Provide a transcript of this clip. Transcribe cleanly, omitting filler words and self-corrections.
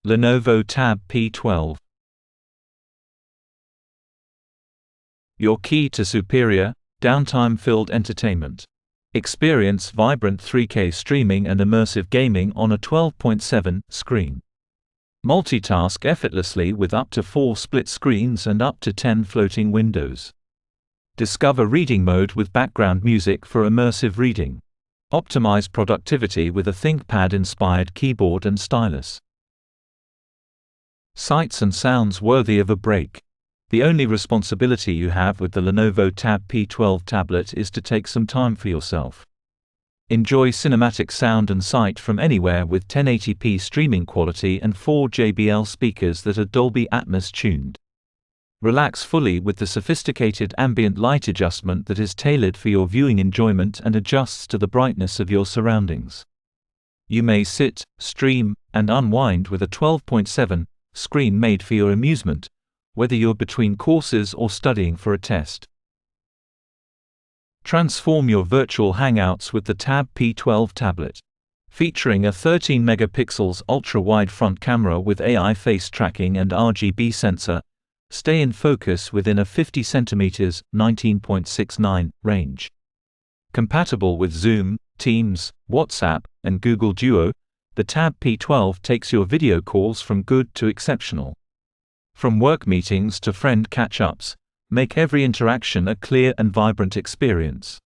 Lenovo Tab P12. Your key to superior, downtime-filled entertainment. Experience vibrant 3K streaming and immersive gaming on a 12.7 screen. Multitask effortlessly with up to 4 split screens and up to 10 floating windows. Discover reading mode with background music for immersive reading. Optimize productivity with a ThinkPad-inspired keyboard and stylus. Sights and sounds worthy of a break. The only responsibility you have with the Lenovo Tab P12 tablet is to take some time for yourself. Enjoy cinematic sound and sight from anywhere with 1080p streaming quality and 4 JBL speakers that are Dolby Atmos tuned. Relax fully with the sophisticated ambient light adjustment that is tailored for your viewing enjoyment and adjusts to the brightness of your surroundings. You may sit, stream, and unwind with a 12.7 screen made for your amusement, whether you're between courses or studying for a test. Transform your virtual hangouts with the Tab P12 tablet. Featuring a 13-megapixels ultra-wide front camera with AI face tracking and RGB sensor, stay in focus within a 50 cm (19.69) range. Compatible with Zoom, Teams, WhatsApp, and Google Duo, the Tab P12 takes your video calls from good to exceptional. From work meetings to friend catch-ups, make every interaction a clear and vibrant experience.